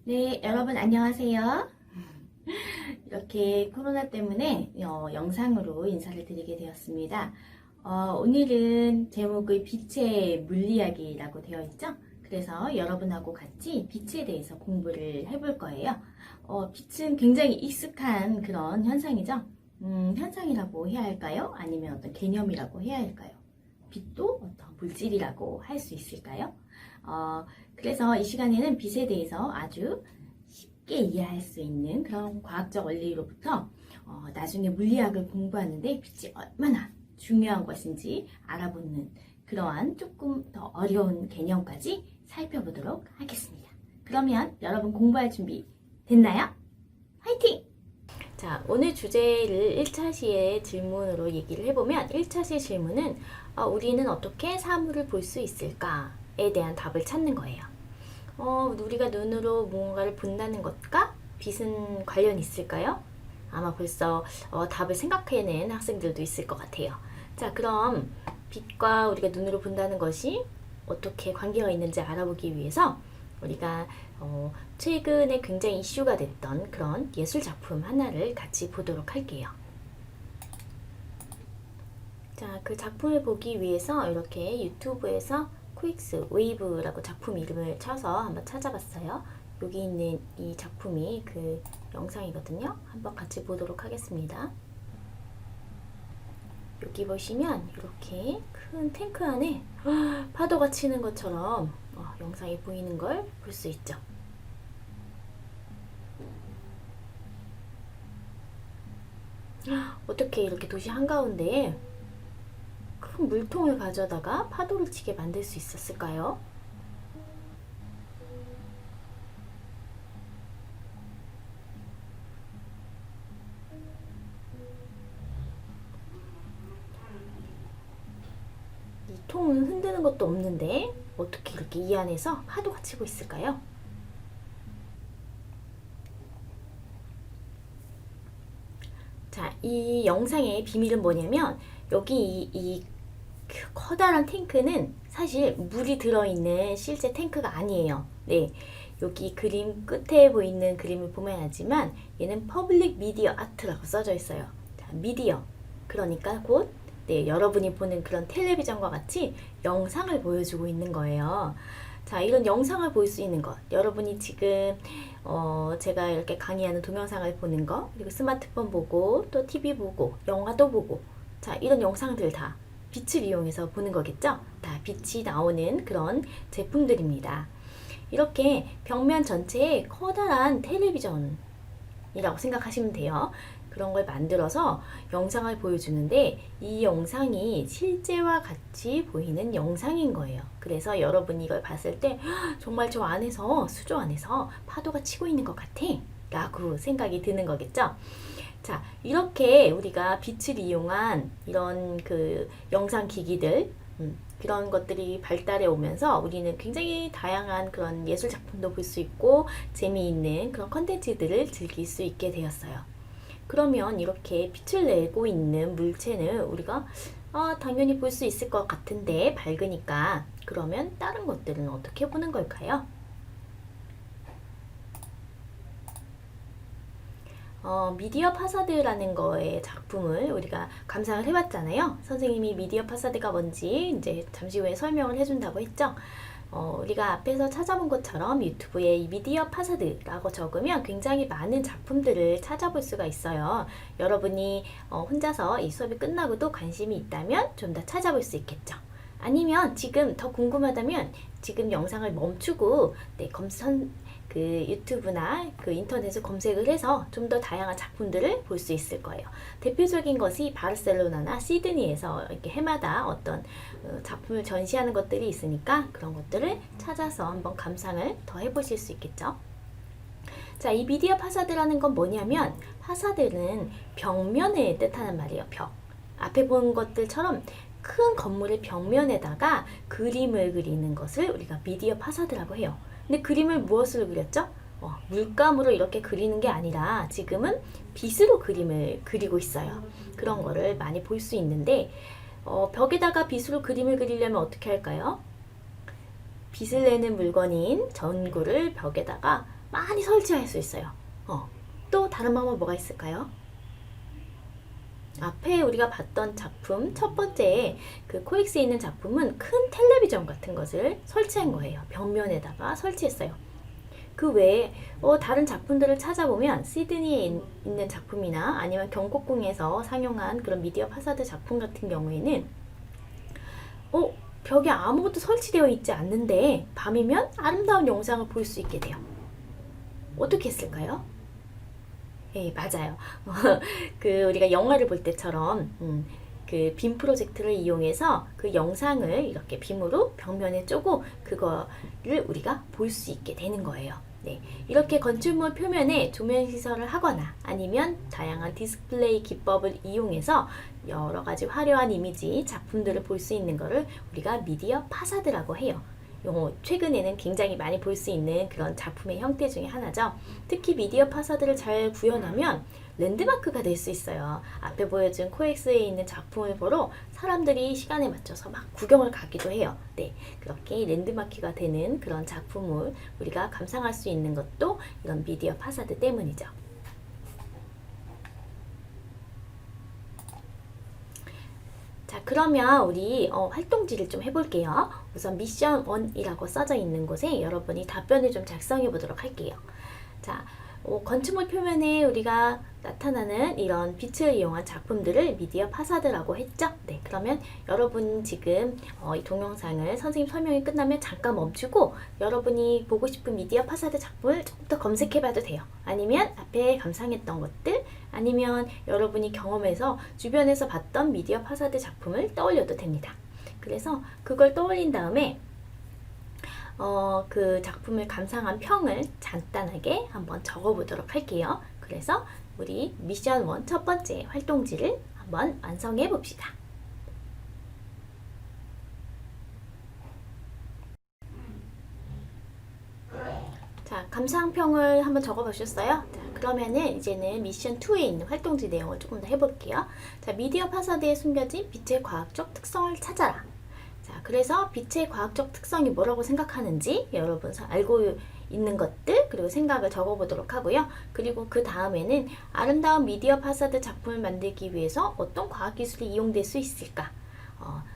네, 여러분 안녕하세요. 이렇게 코로나 때문에 영상으로 인사를 드리게 되었습니다. 오늘은 제목이 빛의 물리학이라고 되어 있죠? 그래서 여러분하고 같이 빛에 대해서 공부를 해볼 거예요. 빛은 굉장히 익숙한 그런 현상이죠? 현상이라고 해야 할까요? 아니면 어떤 개념이라고 해야 할까요? 빛도 어떤 물질이라고 할 수 있을까요? 그래서 이 시간에는 빛에 대해서 아주 쉽게 이해할 수 있는 그런 과학적 원리로부터 나중에 물리학을 공부하는데 빛이 얼마나 중요한 것인지 알아보는 그러한 조금 더 어려운 개념까지 살펴보도록 하겠습니다. 그러면 여러분 공부할 준비 됐나요? 화이팅! 자, 오늘 주제를 1차 시의 질문으로 얘기를 해보면 1차 시 질문은 우리는 어떻게 사물을 볼 수 있을까에 대한 답을 찾는 거예요. 우리가 눈으로 뭔가를 본다는 것과 빛은 관련이 있을까요? 아마 벌써 답을 생각해낸 학생들도 있을 것 같아요. 자, 그럼 빛과 우리가 눈으로 본다는 것이 어떻게 관계가 있는지 알아보기 위해서 우리가 최근에 굉장히 이슈가 됐던 그런 예술 작품 하나를 같이 보도록 할게요. 자, 그 작품을 보기 위해서 이렇게 유튜브에서 퀵스 웨이브라고 작품 이름을 쳐서 한번 찾아봤어요. 여기 있는 이 작품이 그 영상이거든요. 한번 같이 보도록 하겠습니다. 여기 보시면 이렇게 큰 탱크 안에 파도가 치는 것처럼 영상이 보이는 걸 볼 수 있죠. 어떻게 이렇게 도시 한가운데에 큰 물통을 가져다가 파도를 치게 만들 수 있었을까요? 이 통은 흔드는 것도 없는데 어떻게 이렇게 이 안에서 파도가 치고 있을까요? 자, 이 영상의 비밀은 뭐냐면 여기 이 커다란 탱크는 사실 물이 들어있는 실제 탱크가 아니에요. 네, 여기 그림 끝에 보이는 그림을 보면 알지만 얘는 퍼블릭 미디어 아트라고 써져 있어요. 자, 미디어, 그러니까 곧 여러분이 보는 그런 텔레비전과 같이 영상을 보여주고 있는 거예요. 자, 이런 영상을 볼 수 있는 것, 여러분이 지금 제가 이렇게 강의하는 동영상을 보는 거, 그리고 스마트폰 보고 또 TV 보고 영화도 보고, 자, 이런 영상들 다 빛을 이용해서 보는 거겠죠? 다 빛이 나오는 그런 제품들입니다. 이렇게 벽면 전체에 커다란 텔레비전이라고 생각하시면 돼요. 그런 걸 만들어서 영상을 보여주는데 이 영상이 실제와 같이 보이는 영상인 거예요. 그래서 여러분이 이걸 봤을 때 정말 저 안에서, 수조 안에서 파도가 치고 있는 것 같아 라고 생각이 드는 거겠죠? 자, 이렇게 우리가 빛을 이용한 이런 그 영상 기기들, 그런 것들이 발달해 오면서 우리는 굉장히 다양한 그런 예술 작품도 볼 수 있고 재미있는 그런 컨텐츠들을 즐길 수 있게 되었어요. 그러면 이렇게 빛을 내고 있는 물체는 우리가 당연히 볼 수 있을 것 같은데 밝으니까, 그러면 다른 것들은 어떻게 보는 걸까요? 미디어 파사드라는 거의 작품을 우리가 감상을 해봤잖아요. 선생님이 미디어 파사드가 뭔지 이제 잠시 후에 설명을 해준다고 했죠. 우리가 앞에서 찾아본 것처럼 유튜브에 이 미디어 파사드라고 적으면 굉장히 많은 작품들을 찾아볼 수가 있어요. 여러분이 혼자서 이 수업이 끝나고도 관심이 있다면 좀 더 찾아볼 수 있겠죠. 아니면 지금 더 궁금하다면 지금 영상을 멈추고 그 유튜브나 그 인터넷을 검색을 해서 좀 더 다양한 작품들을 볼 수 있을 거예요. 대표적인 것이 바르셀로나나 시드니에서 이렇게 해마다 어떤 작품을 전시하는 것들이 있으니까 그런 것들을 찾아서 한번 감상을 더 해보실 수 있겠죠. 자, 이 미디어 파사드라는 건 뭐냐면, 파사드는 벽면을 뜻하는 말이에요. 벽. 앞에 본 것들처럼 큰 건물의 벽면에다가 그림을 그리는 것을 우리가 미디어 파사드라고 해요. 근데 그림을 무엇으로 그렸죠? 물감으로 이렇게 그리는 게 아니라 지금은 빗으로 그림을 그리고 있어요. 그런 거를 많이 볼 수 있는데 벽에다가 빗으로 그림을 그리려면 어떻게 할까요? 빛을 내는 물건인 전구를 벽에다가 많이 설치할 수 있어요. 또 다른 방법 뭐가 있을까요? 앞에 우리가 봤던 작품 첫 번째 그 코엑스에 있는 작품은 큰 텔레비전 같은 것을 설치한 거예요. 벽면에다가 설치했어요. 그 외에 다른 작품들을 찾아보면 시드니에 있는 작품이나 아니면 경복궁에서 상영한 그런 미디어 파사드 작품 같은 경우에는 벽에 아무것도 설치되어 있지 않는데 밤이면 아름다운 영상을 볼 수 있게 돼요. 어떻게 했을까요? 예, 맞아요. 그 우리가 영화를 볼 때처럼 그 빔 프로젝트를 이용해서 그 영상을 이렇게 빔으로 벽면에 쪼고 그거를 우리가 볼 수 있게 되는 거예요. 네, 이렇게 건축물 표면에 조명 시설을 하거나 아니면 다양한 디스플레이 기법을 이용해서 여러 가지 화려한 이미지 작품들을 볼 수 있는 거를 우리가 미디어 파사드라고 해요. 최근에는 굉장히 많이 볼 수 있는 그런 작품의 형태 중에 하나죠. 특히 미디어 파사드를 잘 구현하면 랜드마크가 될 수 있어요. 앞에 보여준 코엑스에 있는 작품을 보러 사람들이 시간에 맞춰서 막 구경을 가기도 해요. 네, 그렇게 랜드마크가 되는 그런 작품을 우리가 감상할 수 있는 것도 이런 미디어 파사드 때문이죠. 자, 그러면 우리 활동지를 좀 해볼게요. 우선 미션 1이라고 써져 있는 곳에 여러분이 답변을 좀 작성해 보도록 할게요. 자, 건축물 표면에 우리가 나타나는 이런 빛을 이용한 작품들을 미디어 파사드라고 했죠? 네, 그러면 여러분 지금 이 동영상을 선생님 설명이 끝나면 잠깐 멈추고 여러분이 보고 싶은 미디어 파사드 작품을 조금 더 검색해 봐도 돼요. 아니면 앞에 감상했던 것들, 아니면 여러분이 경험해서 주변에서 봤던 미디어 파사드 작품을 떠올려도 됩니다. 그래서 그걸 떠올린 다음에 그 작품을 감상한 평을 간단하게 한번 적어보도록 할게요. 그래서 우리 미션 1 첫 번째 활동지를 한번 완성해 봅시다. 자, 감상평을 한번 적어보셨어요? 자, 그러면은 이제는 미션 2에 있는 활동지 내용을 조금 더 해볼게요. 자, 미디어 파사드에 숨겨진 빛의 과학적 특성을 찾아라. 자, 그래서 빛의 과학적 특성이 뭐라고 생각하는지 여러분 알고 있는 것들 그리고 생각을 적어보도록 하고요. 그리고 그 다음에는 아름다운 미디어 파사드 작품을 만들기 위해서 어떤 과학기술이 이용될 수 있을까?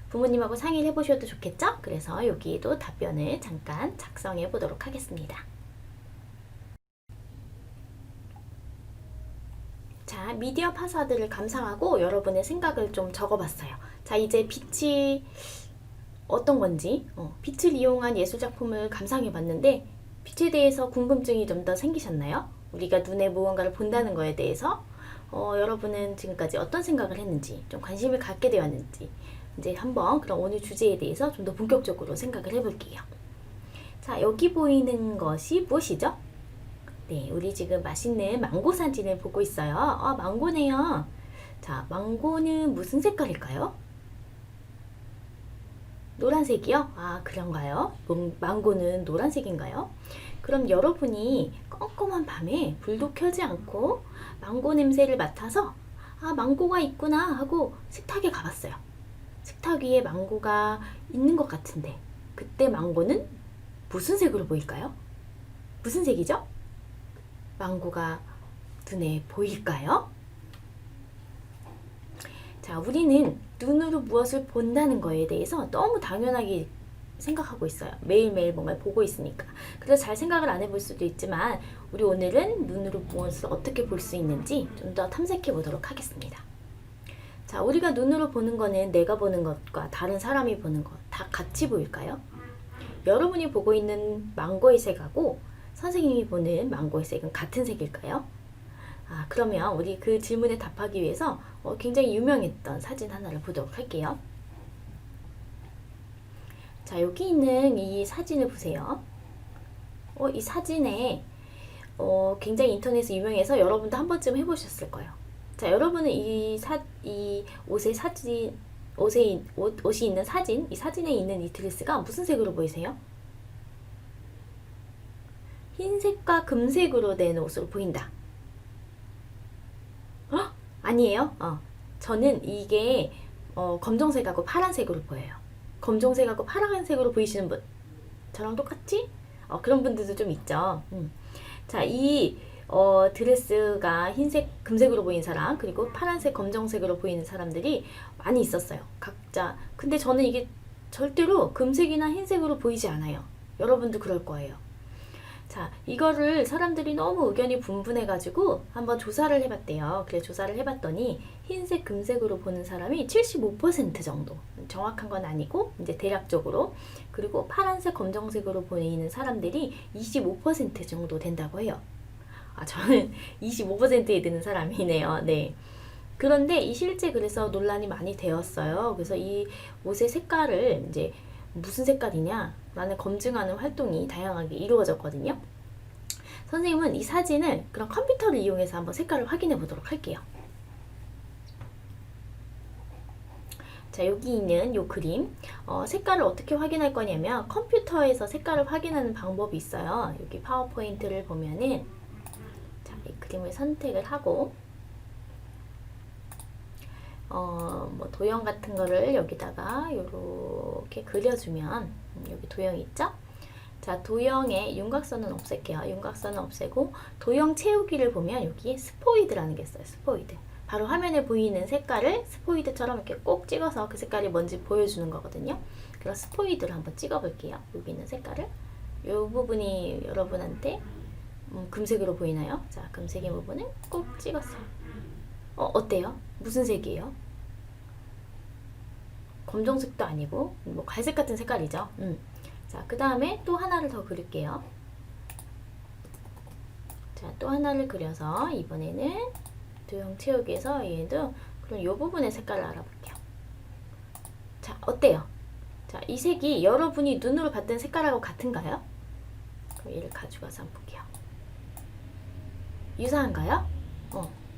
부모님하고 상의를 해보셔도 좋겠죠? 그래서 여기에도 답변을 잠깐 작성해 보도록 하겠습니다. 자, 미디어 파사드를 감상하고 여러분의 생각을 좀 적어봤어요. 자, 이제 빛이 어떤 건지 빛을 이용한 예술작품을 감상해봤는데 빛에 대해서 궁금증이 좀 더 생기셨나요? 우리가 눈에 무언가를 본다는 거에 대해서 여러분은 지금까지 어떤 생각을 했는지 좀 관심을 갖게 되었는지 이제 한번 그럼 오늘 주제에 대해서 좀 더 본격적으로 생각을 해볼게요. 자, 여기 보이는 것이 무엇이죠? 네, 우리 지금 맛있는 망고 사진을 보고 있어요. 망고네요. 자, 망고는 무슨 색깔일까요? 노란색이요? 그런가요? 망고는 노란색인가요? 그럼 여러분이 껌껌한 밤에 불도 켜지 않고 망고 냄새를 맡아서 망고가 있구나 하고 식탁에 가봤어요. 식탁 위에 망고가 있는 것 같은데 그때 망고는 무슨 색으로 보일까요? 무슨 색이죠? 망고가 눈에 보일까요? 자, 우리는 눈으로 무엇을 본다는 거에 대해서 너무 당연하게 생각하고 있어요. 매일매일 뭔가를 보고 있으니까. 그래서 잘 생각을 안 해볼 수도 있지만 우리 오늘은 눈으로 무엇을 어떻게 볼 수 있는지 좀 더 탐색해 보도록 하겠습니다. 자, 우리가 눈으로 보는 거는 내가 보는 것과 다른 사람이 보는 것 다 같이 보일까요? 여러분이 보고 있는 망고의 색하고 선생님이 보는 망고의 색은 같은 색일까요? 그러면 우리 그 질문에 답하기 위해서 굉장히 유명했던 사진 하나를 보도록 할게요. 자, 여기 있는 이 사진을 보세요. 이 사진에 굉장히 인터넷에 유명해서 여러분도 한 번쯤 해보셨을 거예요. 자, 여러분은 이 옷이 있는 사진, 이 사진에 있는 이 드레스가 무슨 색으로 보이세요? 흰색과 금색으로 된 옷으로 보인다. 아니에요? 저는 이게 검정색하고 파란색으로 보여요. 검정색하고 파란색으로 보이시는 분? 저랑 똑같이? 그런 분들도 좀 있죠. 자, 이 드레스가 흰색, 금색으로 보이는 사람, 그리고 파란색, 검정색으로 보이는 사람들이 많이 있었어요. 각자. 근데 저는 이게 절대로 금색이나 흰색으로 보이지 않아요. 여러분도 그럴 거예요. 자, 이거를 사람들이 너무 의견이 분분해가지고 한번 조사를 해봤대요. 그래, 조사를 해봤더니 흰색, 금색으로 보는 사람이 75% 정도. 정확한 건 아니고, 이제 대략적으로. 그리고 파란색, 검정색으로 보이는 사람들이 25% 정도 된다고 해요. 아, 저는 25%에 드는 사람이네요. 네. 그런데 이 실제 그래서 논란이 많이 되었어요. 그래서 이 옷의 색깔을 이제 무슨 색깔이냐 라는 검증하는 활동이 다양하게 이루어졌거든요. 선생님은 이 사진을 그런 컴퓨터를 이용해서 한번 색깔을 확인해 보도록 할게요. 자, 여기 있는 요 그림, 색깔을 어떻게 확인할 거냐면 컴퓨터에서 색깔을 확인하는 방법이 있어요. 여기 파워포인트를 보면은, 자, 이 그림을 선택을 하고 뭐 도형 같은 거를 여기다가 요렇게 그려주면, 여기 도형이 있죠? 자, 도형의 윤곽선은 없앨게요. 윤곽선은 없애고 도형 채우기를 보면 여기에 스포이드라는 게 있어요. 스포이드. 바로 화면에 보이는 색깔을 스포이드처럼 이렇게 꼭 찍어서 그 색깔이 뭔지 보여주는 거거든요. 그럼 스포이드를 한번 찍어볼게요. 여기 있는 색깔을. 이 부분이 여러분한테 금색으로 보이나요? 자, 금색의 부분을 꼭 찍었어요. 어때요? 무슨 색이에요? 검정색도 아니고 뭐 갈색 같은 색깔이죠. 자, 그 다음에 또 하나를 더 그릴게요. 자, 또 하나를 그려서 이번에는 도형 채우기에서 얘도 그럼 이 부분의 색깔을 알아볼게요. 자, 어때요? 자, 이 색이 여러분이 눈으로 봤던 색깔하고 같은가요? 그럼 얘를 가져가서 한번 볼게요. 유사한가요?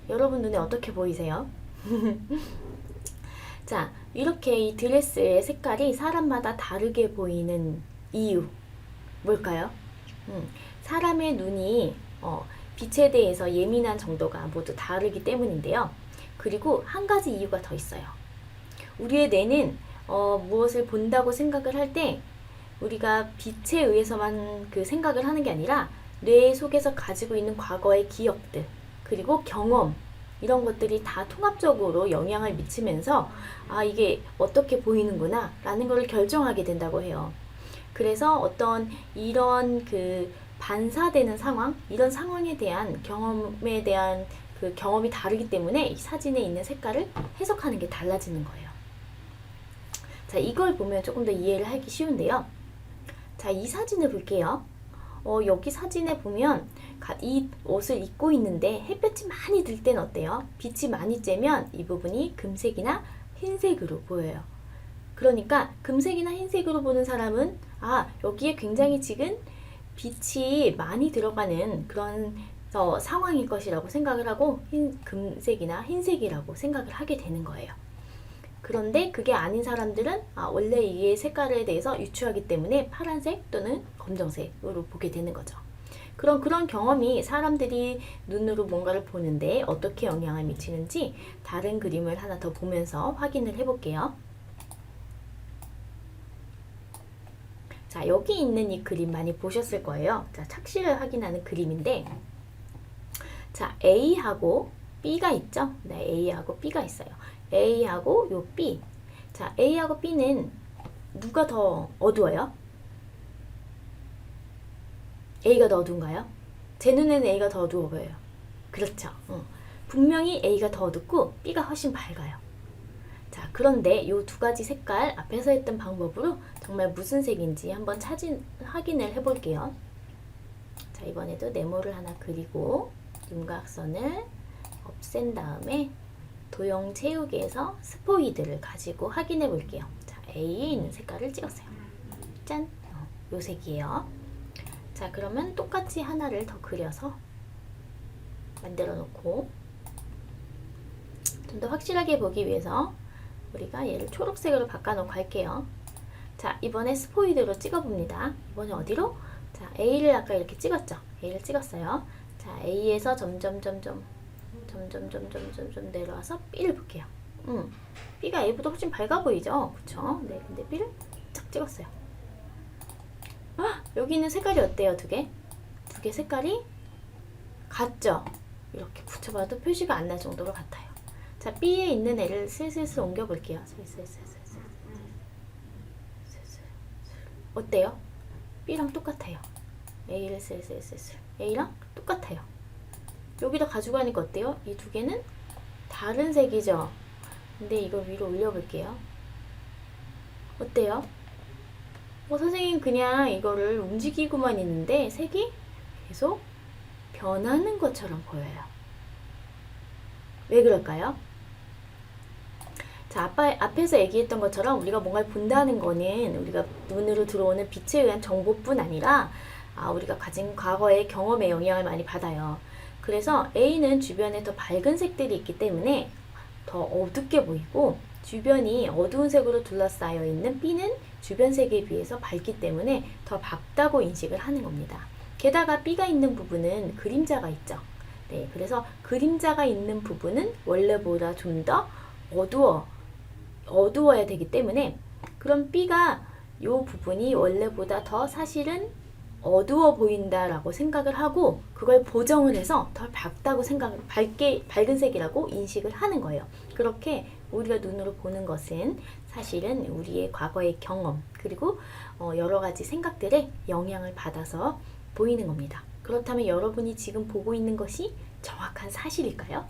여러분 눈에 어떻게 보이세요? 자, 이렇게 이 드레스의 색깔이 사람마다 다르게 보이는 이유 뭘까요? 사람의 눈이 빛에 대해서 예민한 정도가 모두 다르기 때문인데요. 그리고 한 가지 이유가 더 있어요. 우리의 뇌는 무엇을 본다고 생각을 할 때 우리가 빛에 의해서만 그 생각을 하는 게 아니라 뇌 속에서 가지고 있는 과거의 기억들, 그리고 경험, 이런 것들이 다 통합적으로 영향을 미치면서 아, 이게 어떻게 보이는구나 라는 걸 결정하게 된다고 해요. 그래서 어떤 이런 그 반사되는 상황, 이런 상황에 대한 경험에 대한 그 경험이 다르기 때문에 이 사진에 있는 색깔을 해석하는 게 달라지는 거예요. 자, 이걸 보면 조금 더 이해를 하기 쉬운데요. 자, 이 사진을 볼게요. 여기 사진에 보면 이 옷을 입고 있는데 햇볕이 많이 들 땐 어때요? 빛이 많이 쬐면 이 부분이 금색이나 흰색으로 보여요. 그러니까 금색이나 흰색으로 보는 사람은 아, 여기에 굉장히 지금 빛이 많이 들어가는 그런 상황일 것이라고 생각을 하고 금색이나 흰색이라고 생각을 하게 되는 거예요. 그런데 그게 아닌 사람들은 아, 원래 이게 색깔에 대해서 유추하기 때문에 파란색 또는 검정색으로 보게 되는 거죠. 그런 경험이 사람들이 눈으로 뭔가를 보는데 어떻게 영향을 미치는지 다른 그림을 하나 더 보면서 확인을 해볼게요. 자, 여기 있는 이 그림 많이 보셨을 거예요. 자, 착시를 확인하는 그림인데, 자, A하고 B가 있죠? 네, A하고 B가 있어요. A하고 요 B. 자, A하고 B는 누가 더 어두워요? A가 더 어두운가요? 제 눈에는 A가 더 어두워 보여요. 그렇죠. 분명히 A가 더 어둡고 B가 훨씬 밝아요. 자, 그런데 요 두 가지 색깔 앞에서 했던 방법으로 정말 무슨 색인지 한번 확인을 해볼게요. 자, 이번에도 네모를 하나 그리고 윤곽선을 없앤 다음에 도형 채우기에서 스포이드를 가지고 확인해 볼게요. 자, A에 있는 색깔을 찍었어요. 짠! 요 색이에요. 자, 그러면 똑같이 하나를 더 그려서 만들어 놓고 좀 더 확실하게 보기 위해서 우리가 얘를 초록색으로 바꿔놓고 할게요. 자, 이번에 스포이드로 찍어봅니다. 이번에 어디로? 자, A를 아까 이렇게 찍었죠? A를 찍었어요. 자, A에서 점점 내려와서 B를 볼게요. B가 A보다 훨씬 밝아 보이죠? 그쵸? 네, 근데 B를 쫙 찍었어요. 아, 여기 있는 색깔이 어때요? 두 개 색깔이 같죠? 이렇게 붙여봐도 표시가 안 날 정도로 같아요. 자, B에 있는 애를 슬슬 옮겨 볼게요. 어때요? B랑 똑같아요. A를 슬슬 A랑 똑같아요. 여기다 가지고 가니까 어때요? 이 두 개는 다른 색이죠? 근데 이걸 위로 올려볼게요. 어때요? 선생님 그냥 이거를 움직이고만 있는데 색이 계속 변하는 것처럼 보여요. 왜 그럴까요? 자, 앞에서 얘기했던 것처럼 우리가 뭔가를 본다는 거는 우리가 눈으로 들어오는 빛에 의한 정보뿐 아니라 우리가 가진 과거의 경험에 영향을 많이 받아요. 그래서 A는 주변에 더 밝은 색들이 있기 때문에 더 어둡게 보이고, 주변이 어두운 색으로 둘러싸여 있는 B는 주변 색에 비해서 밝기 때문에 더 밝다고 인식을 하는 겁니다. 게다가 B가 있는 부분은 그림자가 있죠. 네, 그래서 그림자가 있는 부분은 원래보다 좀 더 어두워야 되기 때문에, 그럼 B가 이 부분이 원래보다 더 사실은 어두워 보인다라고 생각을 하고 그걸 보정을 해서 더 밝다고 밝은 색이라고 인식을 하는 거예요. 그렇게 우리가 눈으로 보는 것은 사실은 우리의 과거의 경험 그리고 여러 가지 생각들에 영향을 받아서 보이는 겁니다. 그렇다면 여러분이 지금 보고 있는 것이 정확한 사실일까요?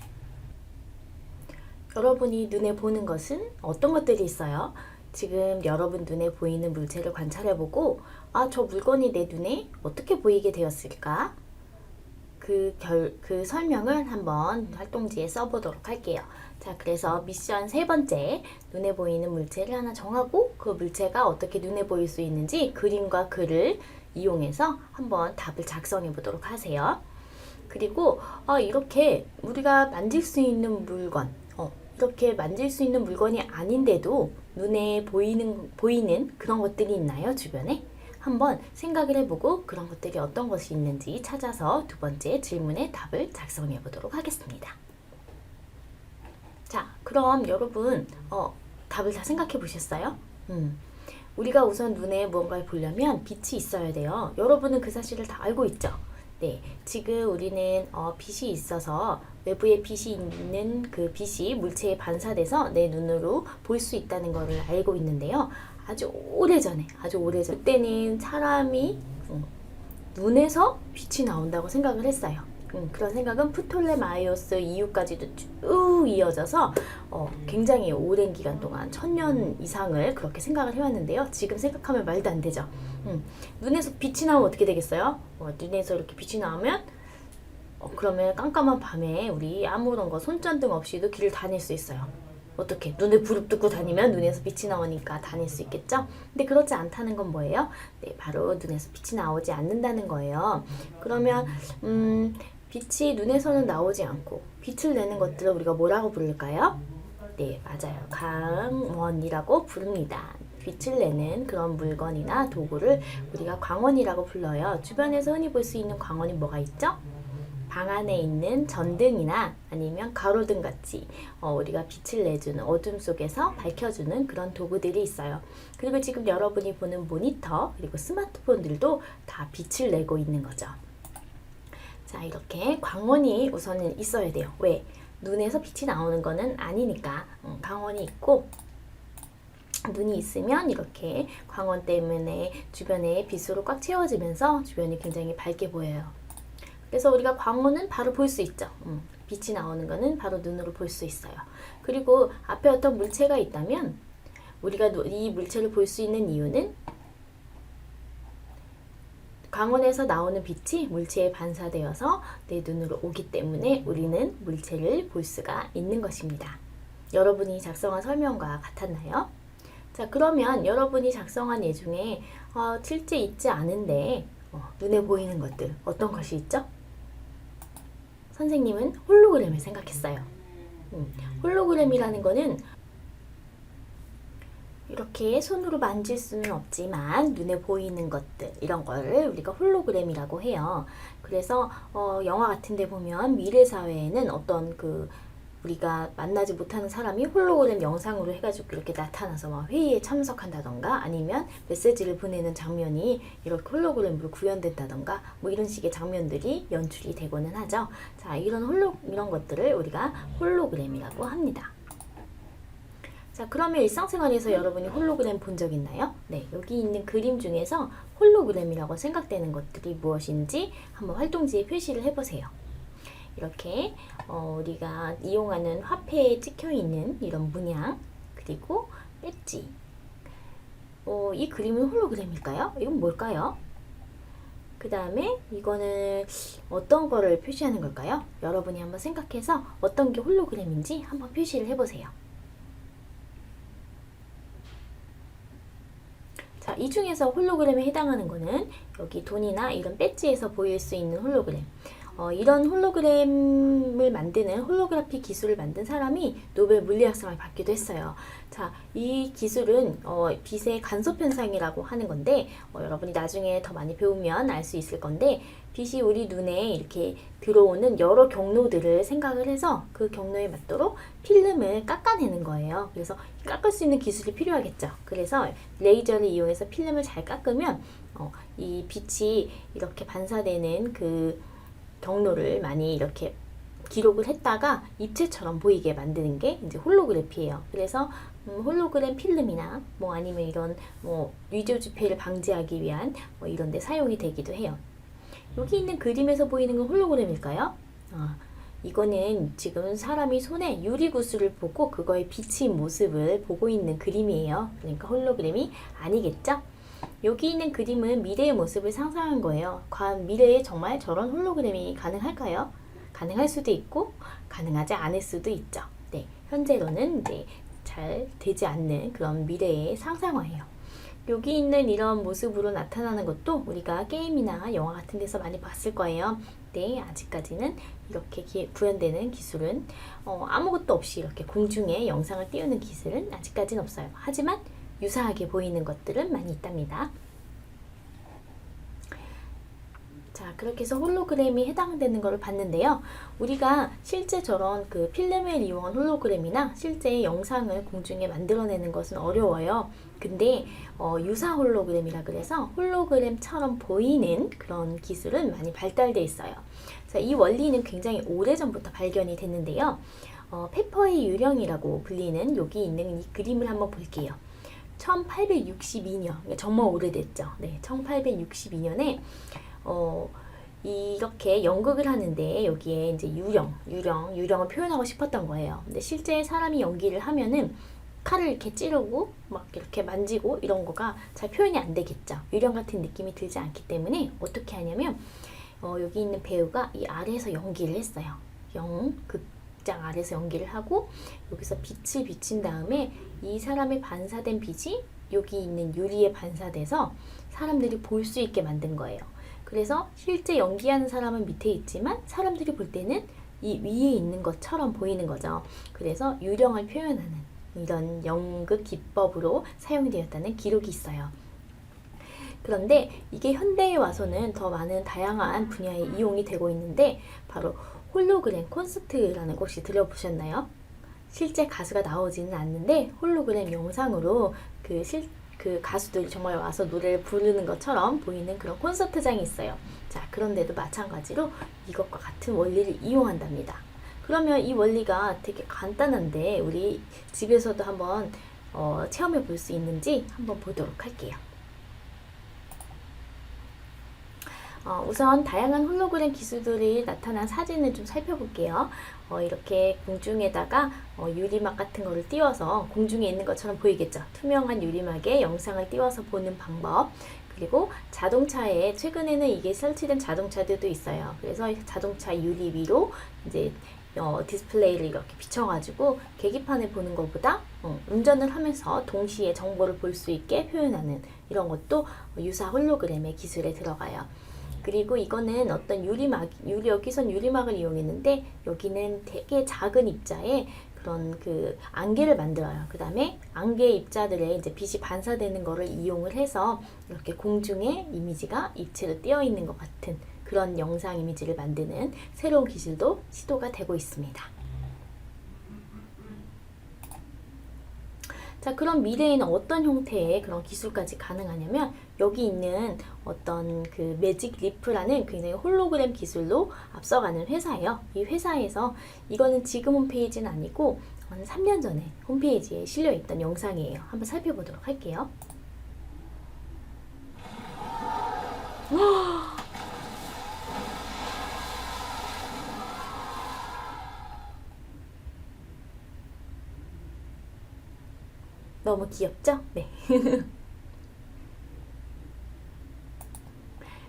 여러분이 눈에 보는 것은 어떤 것들이 있어요? 지금 여러분 눈에 보이는 물체를 관찰해보고 저 물건이 내 눈에 어떻게 보이게 되었을까? 그 설명을 한번 활동지에 써보도록 할게요. 자, 그래서 미션 세 번째, 눈에 보이는 물체를 하나 정하고 그 물체가 어떻게 눈에 보일 수 있는지 그림과 글을 이용해서 한번 답을 작성해 보도록 하세요. 그리고 이렇게 우리가 만질 수 있는 물건, 이렇게 만질 수 있는 물건이 아닌데도 눈에 보이는 그런 것들이 있나요? 주변에? 한번 생각을 해보고 그런 것들이 어떤 것이 있는지 찾아서 두 번째 질문에 답을 작성해 보도록 하겠습니다. 자, 그럼 여러분 답을 다 생각해 보셨어요? 우리가 우선 눈에 무언가를 보려면 빛이 있어야 돼요. 여러분은 그 사실을 다 알고 있죠? 네, 지금 우리는 빛이 있어서 외부에 빛이 있는 그 빛이 물체에 반사돼서 내 눈으로 볼 수 있다는 것을 알고 있는데요. 아주 오래전에 그때는 사람이 눈에서 빛이 나온다고 생각을 했어요. 그런 생각은 프톨레마이오스 이후까지도 쭉 이어져서 굉장히 오랜 기간 동안 1000년 이상을 그렇게 생각을 해왔는데요. 지금 생각하면 말도 안 되죠. 눈에서 빛이 나오면 어떻게 되겠어요? 눈에서 이렇게 빛이 나오면 그러면 깜깜한 밤에 우리 아무런 손전등 없이도 길을 다닐 수 있어요. 어떻게? 눈에 불을 뜯고 다니면 눈에서 빛이 나오니까 다닐 수 있겠죠? 근데 그렇지 않다는 건 뭐예요? 네, 바로 눈에서 빛이 나오지 않는다는 거예요. 그러면 빛이 눈에서는 나오지 않고 빛을 내는 것들을 우리가 뭐라고 부를까요? 네, 맞아요. 광원이라고 부릅니다. 빛을 내는 그런 물건이나 도구를 우리가 광원이라고 불러요. 주변에서 흔히 볼 수 있는 광원이 뭐가 있죠? 방 안에 있는 전등이나 아니면 가로등 같이 우리가 빛을 내주는, 어둠 속에서 밝혀주는 그런 도구들이 있어요. 그리고 지금 여러분이 보는 모니터 그리고 스마트폰들도 다 빛을 내고 있는 거죠. 자, 이렇게 광원이 우선은 있어야 돼요. 왜? 눈에서 빛이 나오는 거는 아니니까 광원이 있고, 눈이 있으면 이렇게 광원 때문에 주변에 빛으로 꽉 채워지면서 주변이 굉장히 밝게 보여요. 그래서 우리가 광원은 바로 볼 수 있죠. 빛이 나오는 거는 바로 눈으로 볼 수 있어요. 그리고 앞에 어떤 물체가 있다면 우리가 이 물체를 볼 수 있는 이유는 광원에서 나오는 빛이 물체에 반사되어서 내 눈으로 오기 때문에 우리는 물체를 볼 수가 있는 것입니다. 여러분이 작성한 설명과 같았나요? 자, 그러면 여러분이 작성한 예 중에 실제 있지 않은데 눈에 보이는 것들 어떤 것이 있죠? 선생님은 홀로그램을 생각했어요. 홀로그램이라는 거는 이렇게 손으로 만질 수는 없지만 눈에 보이는 것들, 이런 거를 우리가 홀로그램이라고 해요. 그래서 영화 같은 데 보면 미래 사회에는 어떤 우리가 만나지 못하는 사람이 홀로그램 영상으로 해가지고 이렇게 나타나서 막 회의에 참석한다던가 아니면 메시지를 보내는 장면이 이렇게 홀로그램으로 구현된다던가 뭐 이런 식의 장면들이 연출이 되고는 하죠. 자, 이런 것들을 우리가 홀로그램이라고 합니다. 자, 그러면 일상생활에서 여러분이 홀로그램 본 적 있나요? 네, 여기 있는 그림 중에서 홀로그램이라고 생각되는 것들이 무엇인지 한번 활동지에 표시를 해보세요. 이렇게 우리가 이용하는 화폐에 찍혀있는 이런 문양, 그리고 배지. 이 그림은 홀로그램일까요? 이건 뭘까요? 그 다음에 이거는 어떤 거를 표시하는 걸까요? 여러분이 한번 생각해서 어떤 게 홀로그램인지 한번 표시를 해보세요. 자, 이 중에서 홀로그램에 해당하는 거는 여기 돈이나 이런 배지에서 보일 수 있는 홀로그램. 이런 홀로그램을 만드는 홀로그라피 기술을 만든 사람이 노벨 물리학상을 받기도 했어요. 자, 이 기술은 빛의 간섭 현상이라고 하는 건데 여러분이 나중에 더 많이 배우면 알 수 있을 건데 빛이 우리 눈에 이렇게 들어오는 여러 경로들을 생각을 해서 그 경로에 맞도록 필름을 깎아내는 거예요. 그래서 깎을 수 있는 기술이 필요하겠죠. 그래서 레이저를 이용해서 필름을 잘 깎으면 이 빛이 이렇게 반사되는 그 경로를 많이 이렇게 기록을 했다가 입체처럼 보이게 만드는 게 이제 홀로그래피예요. 그래서 홀로그램 필름이나 뭐 아니면 이런 뭐 위조 지폐를 방지하기 위한 뭐 이런 데 사용이 되기도 해요. 여기 있는 그림에서 보이는 건 홀로그램일까요? 이거는 지금 사람이 손에 유리구슬을 보고 그거의 비친 모습을 보고 있는 그림이에요. 그러니까 홀로그램이 아니겠죠? 여기 있는 그림은 미래의 모습을 상상한 거예요. 과연 미래에 정말 저런 홀로그램이 가능할까요? 가능할 수도 있고 가능하지 않을 수도 있죠. 네, 현재로는 이제 잘 되지 않는 그런 미래의 상상화예요. 여기 있는 이런 모습으로 나타나는 것도 우리가 게임이나 영화 같은 데서 많이 봤을 거예요. 네, 아직까지는 이렇게 구현되는 기술은 아무것도 없이 이렇게 공중에 영상을 띄우는 기술은 아직까지는 없어요. 하지만 유사하게 보이는 것들은 많이 있답니다. 자, 그렇게 해서 홀로그램이 해당되는 것을 봤는데요. 우리가 실제 저런 그 필름을 이용한 홀로그램이나 실제 영상을 공중에 만들어내는 것은 어려워요. 근데 유사 홀로그램이라 그래서 홀로그램처럼 보이는 그런 기술은 많이 발달돼 있어요. 자, 이 원리는 굉장히 오래전부터 발견이 됐는데요. 페퍼의 유령이라고 불리는 여기 있는 이 그림을 한번 볼게요. 1862년, 정말 오래됐죠. 네, 1862년에 이렇게 연극을 하는데 여기에 이제 유령을 표현하고 싶었던 거예요. 근데 실제 사람이 연기를 하면은 칼을 이렇게 찌르고 막 이렇게 만지고 이런 거가 잘 표현이 안 되겠죠. 유령 같은 느낌이 들지 않기 때문에 어떻게 하냐면 여기 있는 배우가 이 아래에서 연기를 했어요. 극장 아래에서 연기를 하고 여기서 빛을 비친 다음에 이 사람의 반사된 빛이 여기 있는 유리에 반사돼서 사람들이 볼 수 있게 만든 거예요. 그래서 실제 연기하는 사람은 밑에 있지만 사람들이 볼 때는 이 위에 있는 것처럼 보이는 거죠. 그래서 유령을 표현하는 이런 연극 기법으로 사용되었다는 기록이 있어요. 그런데 이게 현대에 와서는 더 많은 다양한 분야에 이용이 되고 있는데 바로 홀로그램 콘서트라는 거 혹시 들어보셨나요? 실제 가수가 나오지는 않는데 홀로그램 영상으로 그 가수들이 정말 와서 노래를 부르는 것처럼 보이는 그런 콘서트장이 있어요. 자, 그런데도 마찬가지로 이것과 같은 원리를 이용한답니다. 그러면 이 원리가 되게 간단한데 우리 집에서도 한번 체험해 볼 수 있는지 한번 보도록 할게요. 우선 다양한 홀로그램 기술들이 나타난 사진을 좀 살펴볼게요. 이렇게 공중에다가 유리막 같은 거를 띄워서 공중에 있는 것처럼 보이겠죠. 투명한 유리막에 영상을 띄워서 보는 방법. 그리고 자동차에 최근에는 이게 설치된 자동차들도 있어요. 그래서 자동차 유리 위로 이제 디스플레이를 이렇게 비춰가지고 계기판을 보는 것보다 운전을 하면서 동시에 정보를 볼 수 있게 표현하는 이런 것도 유사 홀로그램의 기술에 들어가요. 그리고 이거는 어떤 여기선 유리막을 이용했는데 여기는 되게 작은 입자에 그런 그 안개를 만들어요. 그 다음에 안개 입자들의 이제 빛이 반사되는 거를 이용을 해서 이렇게 공중에 이미지가 입체로 띄어 있는 것 같은 그런 영상 이미지를 만드는 새로운 기술도 시도가 되고 있습니다. 자, 그럼 미래에는 어떤 형태의 그런 기술까지 가능하냐면 여기 있는 어떤 그 매직 리프라는 굉장히 홀로그램 기술로 앞서가는 회사예요. 이 회사에서 이거는 지금 홈페이지는 아니고 한 3년 전에 홈페이지에 실려 있던 영상이에요. 한번 살펴보도록 할게요. 너무 귀엽죠? 네.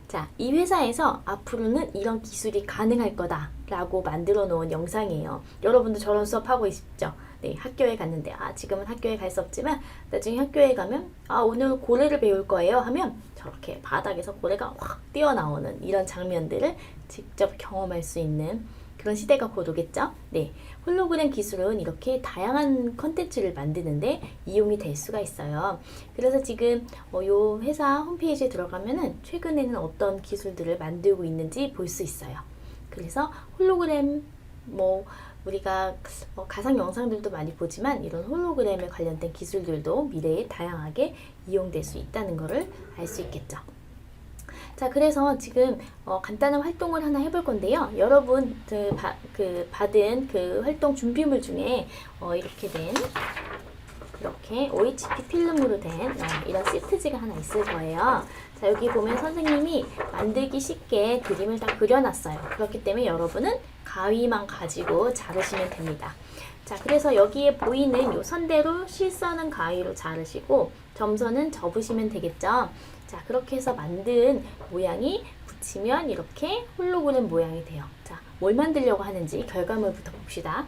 자, 이 회사에서 앞으로는 이런 기술이 가능할 거다라고 만들어 놓은 영상이에요. 여러분도 저런 수업하고 싶죠? 네, 학교에 갔는데 지금은 학교에 갈 수 없지만 나중에 학교에 가면 오늘 고래를 배울 거예요 하면 저렇게 바닥에서 고래가 확 뛰어나오는 이런 장면들을 직접 경험할 수 있는 그런 시대가 곧 오겠죠? 네, 홀로그램 기술은 이렇게 다양한 컨텐츠를 만드는데 이용이 될 수가 있어요. 그래서 지금 요 회사 홈페이지에 들어가면은 최근에는 어떤 기술들을 만들고 있는지 볼 수 있어요. 그래서 홀로그램 우리가 가상 영상들도 많이 보지만 이런 홀로그램에 관련된 기술들도 미래에 다양하게 이용될 수 있다는 것을 알 수 있겠죠. 자, 그래서 지금 간단한 활동을 하나 해볼 건데요. 여러분 받은 그 활동 준비물 중에 이렇게 OHP 필름으로 된 이런 시트지가 하나 있을 거예요. 자, 여기 보면 선생님이 만들기 쉽게 그림을 다 그려놨어요. 그렇기 때문에 여러분은 가위만 가지고 자르시면 됩니다. 자, 그래서 여기에 보이는 요 선대로 실선은 가위로 자르시고 점선은 접으시면 되겠죠. 자, 그렇게 해서 만든 모양이 붙이면 이렇게 홀로그램 모양이 돼요. 자, 뭘 만들려고 하는지 결과물부터 봅시다.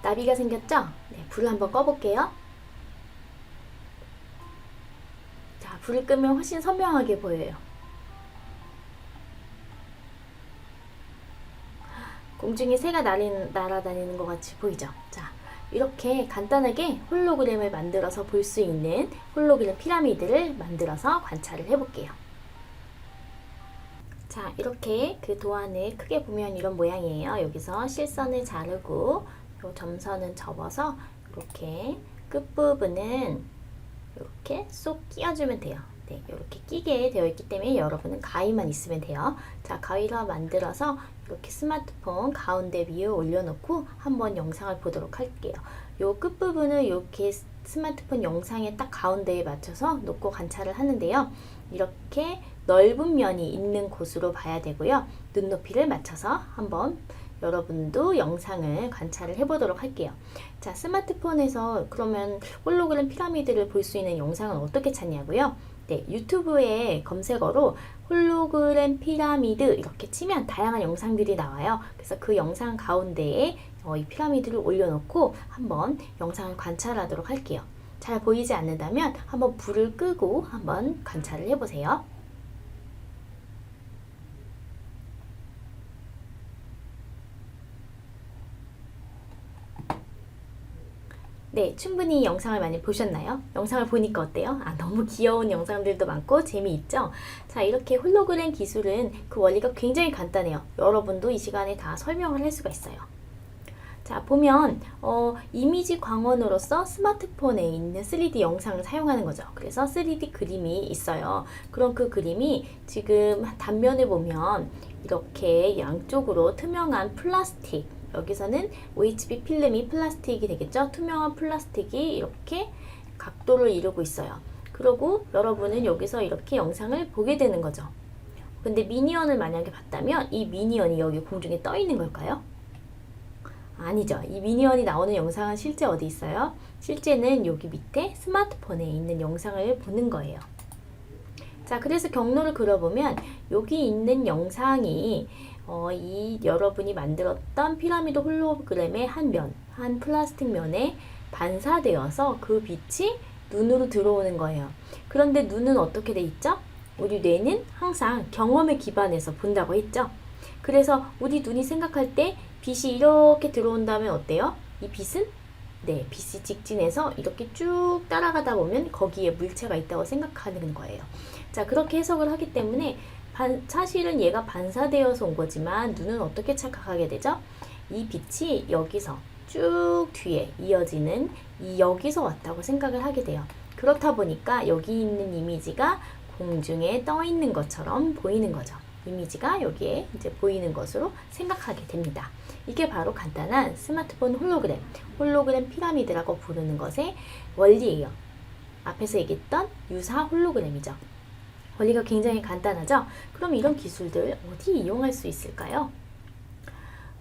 나비가 생겼죠? 네, 불을 한번 꺼볼게요. 자, 불을 끄면 훨씬 선명하게 보여요. 공중에 새가 날아다니는 것 같이 보이죠? 자, 이렇게 간단하게 홀로그램을 만들어서 볼 수 있는 홀로그램 피라미드를 만들어서 관찰을 해볼게요. 자, 이렇게 그 도안을 크게 보면 이런 모양이에요. 여기서 실선을 자르고 요 점선은 접어서 이렇게 끝부분은 이렇게 쏙 끼워주면 돼요. 네, 이렇게 끼게 되어 있기 때문에 여러분은 가위만 있으면 돼요. 자, 가위로 만들어서 이렇게 스마트폰 가운데 위에 올려놓고 한번 영상을 보도록 할게요. 요 끝부분을 이렇게 스마트폰 영상의 딱 가운데에 맞춰서 놓고 관찰을 하는데요. 이렇게 넓은 면이 있는 곳으로 봐야 되고요. 눈높이를 맞춰서 한번 여러분도 영상을 관찰을 해보도록 할게요. 자, 스마트폰에서 그러면 홀로그램 피라미드를 볼 수 있는 영상은 어떻게 찾냐고요? 네, 유튜브에 검색어로 홀로그램 피라미드 이렇게 치면 다양한 영상들이 나와요. 그래서 그 영상 가운데에 이 피라미드를 올려놓고 한번 영상을 관찰하도록 할게요. 잘 보이지 않는다면 한번 불을 끄고 한번 관찰을 해보세요. 네, 충분히 영상을 많이 보셨나요? 영상을 보니까 어때요? 너무 귀여운 영상들도 많고 재미있죠? 자, 이렇게 홀로그램 기술은 그 원리가 굉장히 간단해요. 여러분도 이 시간에 다 설명을 할 수가 있어요. 자, 보면 이미지 광원으로서 스마트폰에 있는 3D 영상을 사용하는 거죠. 그래서 3D 그림이 있어요. 그럼 그 그림이 지금 단면을 보면 이렇게 양쪽으로 투명한 플라스틱, 여기서는 OHP 필름이 플라스틱이 되겠죠. 투명한 플라스틱이 이렇게 각도를 이루고 있어요. 그리고 여러분은 여기서 이렇게 영상을 보게 되는 거죠. 근데 미니언을 만약에 봤다면 이 미니언이 여기 공중에 떠 있는 걸까요? 아니죠. 이 미니언이 나오는 영상은 실제 어디 있어요? 실제는 여기 밑에 스마트폰에 있는 영상을 보는 거예요. 자, 그래서 경로를 그려보면 여기 있는 영상이 이 여러분이 만들었던 피라미드 홀로그램의 한 플라스틱 면에 반사되어서 그 빛이 눈으로 들어오는 거예요. 그런데 눈은 어떻게 돼 있죠? 우리 뇌는 항상 경험에 기반해서 본다고 했죠? 그래서 우리 눈이 생각할 때 빛이 이렇게 들어온다면 어때요? 이 빛은 네, 빛이 직진해서 이렇게 쭉 따라가다 보면 거기에 물체가 있다고 생각하는 거예요. 자, 그렇게 해석을 하기 때문에 사실은 얘가 반사되어서 온 거지만 눈은 어떻게 착각하게 되죠? 이 빛이 여기서 쭉 뒤에 이어지는 여기서 왔다고 생각을 하게 돼요. 그렇다 보니까 여기 있는 이미지가 공중에 떠 있는 것처럼 보이는 거죠. 이미지가 여기에 이제 보이는 것으로 생각하게 됩니다. 이게 바로 간단한 스마트폰 홀로그램 피라미드라고 부르는 것의 원리예요. 앞에서 얘기했던 유사 홀로그램이죠. 원리가 굉장히 간단하죠? 그럼 이런 기술들 어디 이용할 수 있을까요?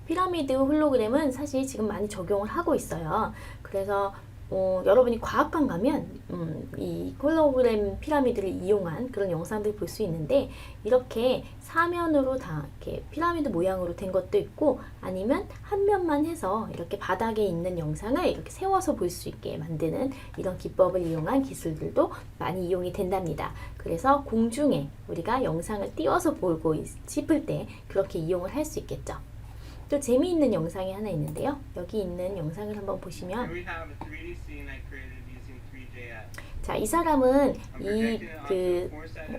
피라미드 홀로그램은 사실 지금 많이 적용을 하고 있어요. 그래서 여러분이 과학관 가면 이 홀로그램 피라미드를 이용한 그런 영상들 볼 수 있는데 이렇게 사면으로 다 이렇게 피라미드 모양으로 된 것도 있고 아니면 한 면만 해서 이렇게 바닥에 있는 영상을 이렇게 세워서 볼 수 있게 만드는 이런 기법을 이용한 기술들도 많이 이용이 된답니다. 그래서 공중에 우리가 영상을 띄워서 보고 싶을 때 그렇게 이용을 할 수 있겠죠. 또 재미있는 영상이 하나 있는데요. 여기 있는 영상을 한번 보시면 자, 이 사람은 이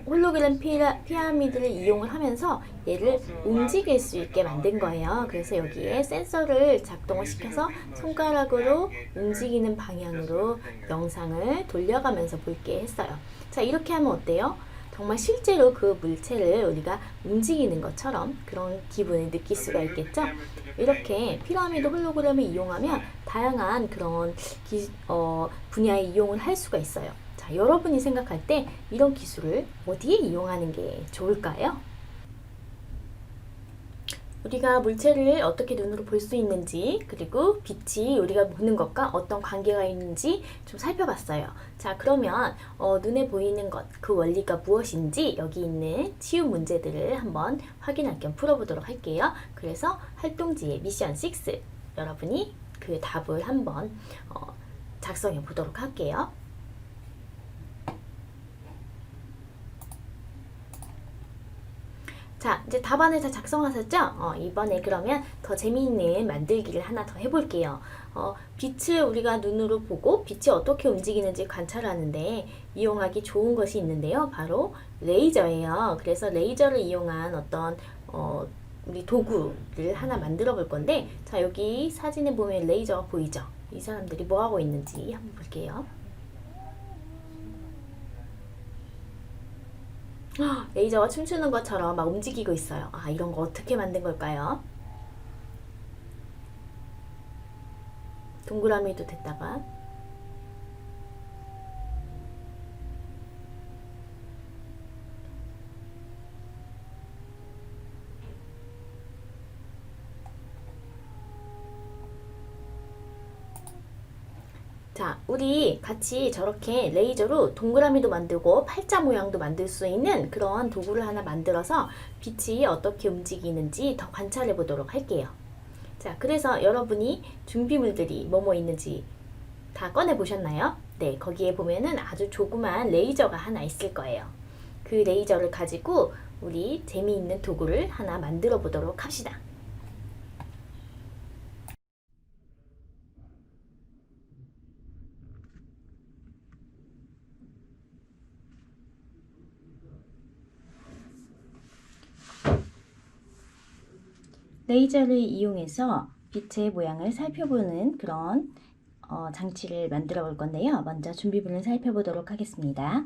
홀로그램 피라미드를 이용을 하면서 얘를 움직일 수 있게 만든 거예요. 그래서 여기에 센서를 작동을 시켜서 손가락으로 움직이는 방향으로 영상을 돌려가면서 볼게 했어요. 자, 이렇게 하면 어때요? 정말 실제로 그 물체를 우리가 움직이는 것처럼 그런 기분을 느낄 수가 있겠죠? 이렇게 피라미드 홀로그램을 이용하면 다양한 그런 분야에 이용을 할 수가 있어요. 자, 여러분이 생각할 때 이런 기술을 어디에 이용하는 게 좋을까요? 우리가 물체를 어떻게 눈으로 볼 수 있는지 그리고 빛이 우리가 보는 것과 어떤 관계가 있는지 좀 살펴봤어요. 자, 그러면 눈에 보이는 것, 그 원리가 무엇인지 여기 있는 치유 문제들을 한번 확인할 겸 풀어보도록 할게요. 그래서 활동지의 미션 6 여러분이 그 답을 한번 작성해 보도록 할게요. 자, 이제 답안을 다 작성하셨죠? 이번에 그러면 더 재미있는 만들기를 하나 더 해볼게요. 빛을 우리가 눈으로 보고 빛이 어떻게 움직이는지 관찰하는데 이용하기 좋은 것이 있는데요. 바로 레이저예요. 그래서 레이저를 이용한 어떤 우리 도구를 하나 만들어 볼 건데 자, 여기 사진에 보면 레이저가 보이죠? 이 사람들이 뭐 하고 있는지 한번 볼게요. 레이저가 춤추는 것처럼 막 움직이고 있어요. 아, 이런 거 어떻게 만든 걸까요? 동그라미도 됐다가 자, 우리 같이 저렇게 레이저로 동그라미도 만들고 팔자 모양도 만들 수 있는 그런 도구를 하나 만들어서 빛이 어떻게 움직이는지 더 관찰해 보도록 할게요. 자, 그래서 여러분이 준비물들이 뭐뭐 있는지 다 꺼내 보셨나요? 네, 거기에 보면은 아주 조그만 레이저가 하나 있을 거예요. 그 레이저를 가지고 우리 재미있는 도구를 하나 만들어 보도록 합시다. 레이저를 이용해서 빛의 모양을 살펴보는 그런 장치를 만들어 볼 건데요. 먼저 준비물을 살펴보도록 하겠습니다.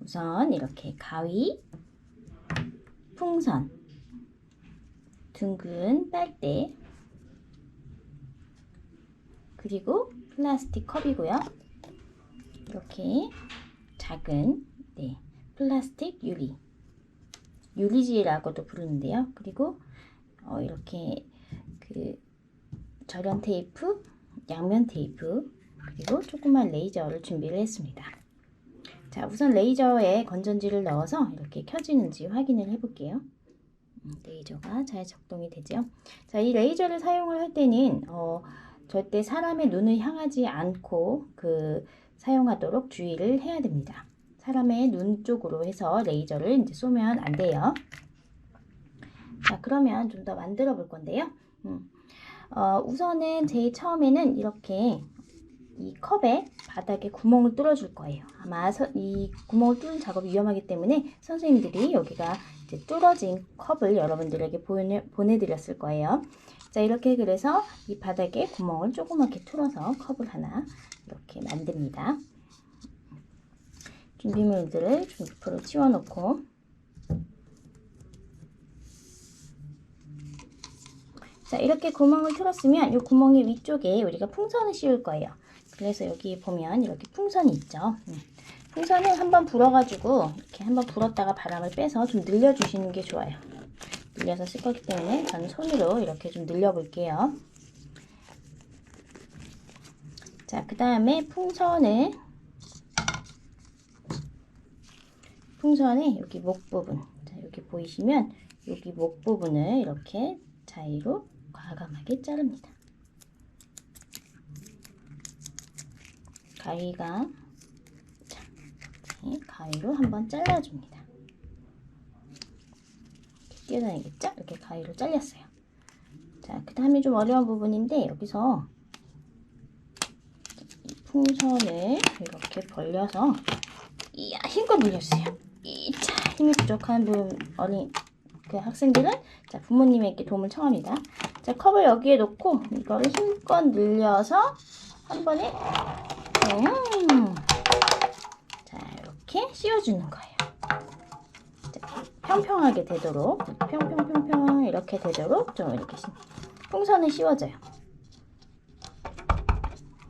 우선 이렇게 가위, 풍선, 둥근 빨대, 그리고 플라스틱 컵이고요. 이렇게 작은 플라스틱 유리지라고도 부르는데요. 그리고 이렇게 그 절연 테이프, 양면 테이프, 그리고 조그만 레이저를 준비를 했습니다. 자, 우선 레이저에 건전지를 넣어서 이렇게 켜지는지 확인을 해볼게요. 레이저가 잘 작동이 되죠. 자, 이 레이저를 사용을 할 때는 절대 사람의 눈을 향하지 않고 사용하도록 주의를 해야 됩니다. 사람의 눈 쪽으로 해서 레이저를 이제 쏘면 안 돼요. 자, 그러면 좀 더 만들어 볼 건데요. 우선은 제일 처음에는 이렇게 이 컵에 바닥에 구멍을 뚫어줄 거예요. 아마 이 구멍을 뚫는 작업이 위험하기 때문에 선생님들이 여기가 이제 뚫어진 컵을 여러분들에게 보내드렸을 거예요. 자, 이렇게 그래서 이 바닥에 구멍을 조그맣게 뚫어서 컵을 하나 이렇게 만듭니다. 준비물들을 준비표로 치워놓고, 자, 이렇게 구멍을 뚫었으면 이 구멍의 위쪽에 우리가 풍선을 씌울 거예요. 그래서 여기 보면 이렇게 풍선이 있죠. 풍선을 한번 불어가지고 이렇게 한번 불었다가 바람을 빼서 좀 늘려주시는 게 좋아요. 늘려서 쓸 거기 때문에 저는 손으로 이렇게 좀 늘려볼게요. 자, 그 다음에 풍선의 여기 목 부분, 자, 여기 보이시면 여기 목 부분을 이렇게 자위로 과감하게 자릅니다. 가위로 한번 잘라줍니다. 뛰어다니겠죠? 이렇게 가위로 잘렸어요. 자, 그 다음에 좀 어려운 부분인데, 여기서 이 풍선을 이렇게 벌려서 힘껏 눌려주세요. 자, 힘이 부족한 어린 학생들은 자, 부모님에게 도움을 청합니다. 자, 컵을 여기에 놓고 이거를 힘껏 늘려서 한 번에 자, 이렇게 씌워주는 거예요. 자, 평평하게 되도록 평평 이렇게 되도록 좀 이렇게 풍선을 씌워줘요.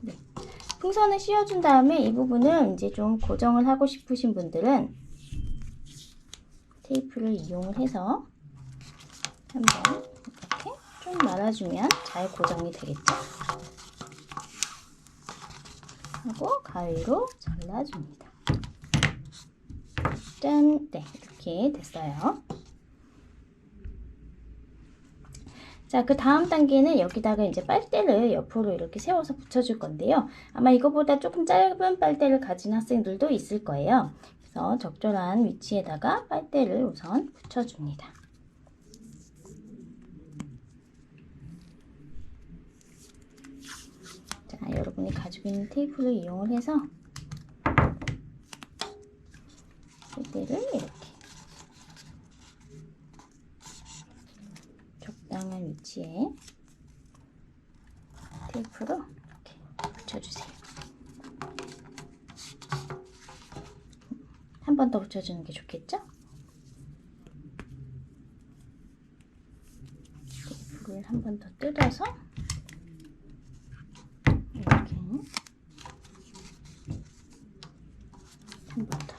네. 풍선을 씌워준 다음에 이 부분을 이제 좀 고정을 하고 싶으신 분들은 테이프를 이용을 해서 한번 이렇게 좀 말아주면 잘 고정이 되겠죠. 하고 가위로 잘라줍니다. 짠! 네, 이렇게 됐어요. 자, 그 다음 단계는 여기다가 이제 빨대를 옆으로 이렇게 세워서 붙여줄 건데요. 아마 이거보다 조금 짧은 빨대를 가진 학생들도 있을 거예요. 그래서 적절한 위치에다가 빨대를 우선 붙여줍니다. 자, 여러분이 가지고 있는 테이프를 이용을 해서 빨대를 이렇게 적당한 위치에 테이프로 이렇게 붙여주세요. 한 번 더 붙여주는 게 좋겠죠? 테이프를 한 번 더 뜯어서 이렇게 한 번 더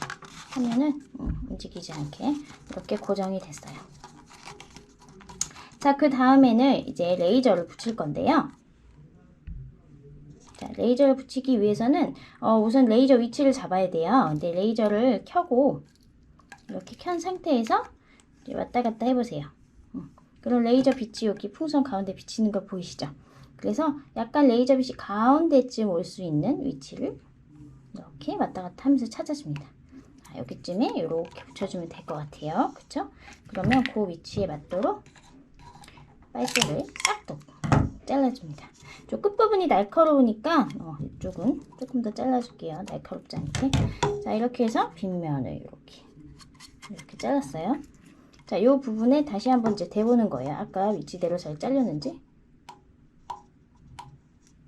하면은 움직이지 않게 이렇게 고정이 됐어요. 자, 그 다음에는 이제 레이저를 붙일 건데요. 자, 레이저를 붙이기 위해서는 우선 레이저 위치를 잡아야 돼요. 근데 레이저를 켜고 이렇게 켠 상태에서 이제 왔다 갔다 해보세요. 그럼 레이저 빛이 여기 풍선 가운데 비치는 거 보이시죠? 그래서 약간 레이저 빛이 가운데쯤 올 수 있는 위치를 이렇게 왔다 갔다 하면서 찾아줍니다. 자, 여기쯤에 이렇게 붙여주면 될 것 같아요. 그쵸? 그러면 그 위치에 맞도록 빨대를 싹둑 잘라줍니다. 저 끝부분이 날카로우니까 이쪽은 조금 더 잘라줄게요. 날카롭지 않게. 자, 이렇게 해서 빗면을 이렇게 잘랐어요. 자, 이 부분에 다시 한번 이제 대보는 거예요. 아까 위치대로 잘 잘렸는지.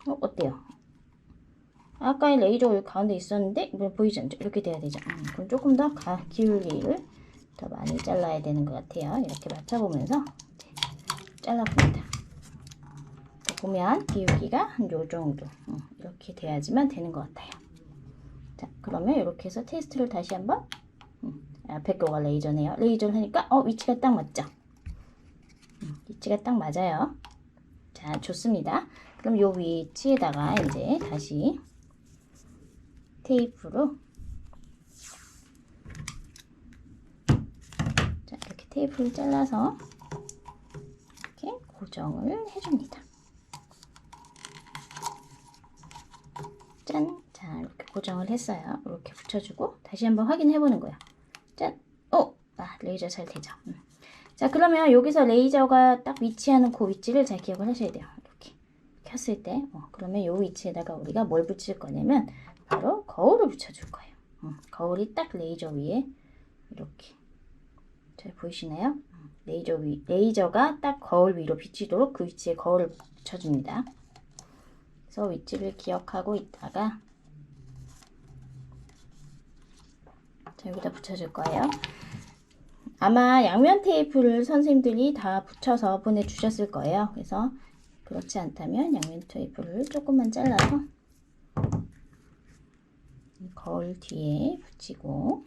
어때요? 아까 레이저 여기 가운데 있었는데 보이지 않죠? 이렇게 돼야 되죠. 그럼 조금 더 기울기를 더 많이 잘라야 되는 것 같아요. 이렇게 맞춰보면서 잘라봅니다. 보면 기울기가 한 요 정도 이렇게 돼야지만 되는 것 같아요. 자, 그러면 이렇게 해서 테스트를 다시 한번 앞에 거가 레이저네요. 레이저를 하니까 위치가 딱 맞죠? 위치가 딱 맞아요. 자, 좋습니다. 그럼 요 위치에다가 이제 다시 테이프로 자, 이렇게 테이프를 잘라서 이렇게 고정을 해줍니다. 짠! 자, 이렇게 고정을 했어요. 이렇게 붙여주고 다시 한번 확인해 보는 거예요. 짠! 레이저 잘 되죠? 자, 그러면 여기서 레이저가 딱 위치하는 그 위치를 잘 기억을 하셔야 돼요. 이렇게 켰을 때 그러면 요 위치에다가 우리가 뭘 붙일 거냐면 바로 거울을 붙여줄 거예요. 거울이 딱 레이저 위에 이렇게 잘 보이시나요? 레이저가 딱 거울 위로 비치도록 그 위치에 거울을 붙여줍니다. 그래서 위치를 기억하고 있다가 자, 여기다 붙여줄 거예요. 아마 양면 테이프를 선생님들이 다 붙여서 보내주셨을 거예요. 그래서 그렇지 않다면 양면 테이프를 조금만 잘라서 이 거울 뒤에 붙이고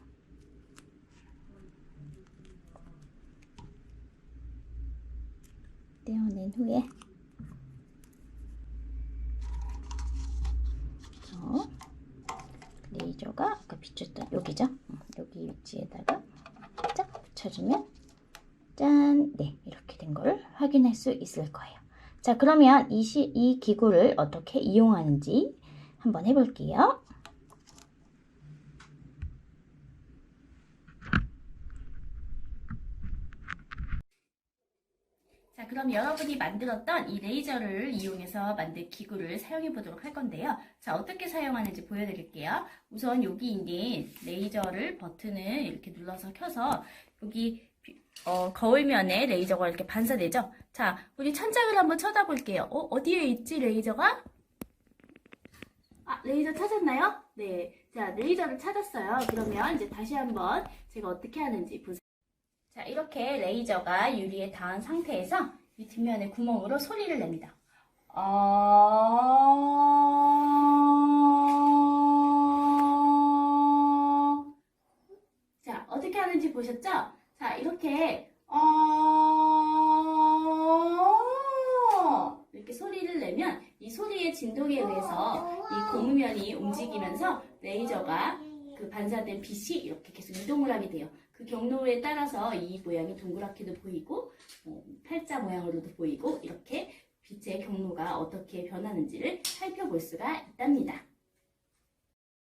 떼어낸 후에 레이저가 아까 비쳤던 여기죠? 여기 위치에다가 쫙 붙여주면 짠! 네, 이렇게 된 걸 확인할 수 있을 거예요. 자, 그러면 이 기구를 어떻게 이용하는지 한번 해볼게요. 자, 그럼 여러분이 만들었던 이 레이저를 이용해서 만든 기구를 사용해 보도록 할 건데요. 자, 어떻게 사용하는지 보여드릴게요. 우선 여기 있는 레이저를 버튼을 이렇게 눌러서 켜서 여기 거울면에 레이저가 이렇게 반사되죠? 자, 우리 천장을 한번 쳐다볼게요. 어디에 있지, 레이저가? 아, 레이저 찾았나요? 네. 자, 레이저를 찾았어요. 그러면 이제 다시 한번 제가 어떻게 하는지 보세요. 자, 이렇게 레이저가 유리에 닿은 상태에서 이 뒷면의 구멍으로 소리를 냅니다. 자, 어떻게 하는지 보셨죠? 자, 이렇게 이렇게 소리를 내면 이 소리의 진동에 의해서 이 고무면이 움직이면서 레이저가 그 반사된 빛이 이렇게 계속 이동을 하게 돼요. 그 경로에 따라서 이 모양이 동그랗게도 보이고 팔자 모양으로도 보이고 이렇게 빛의 경로가 어떻게 변하는지를 살펴볼 수가 있답니다.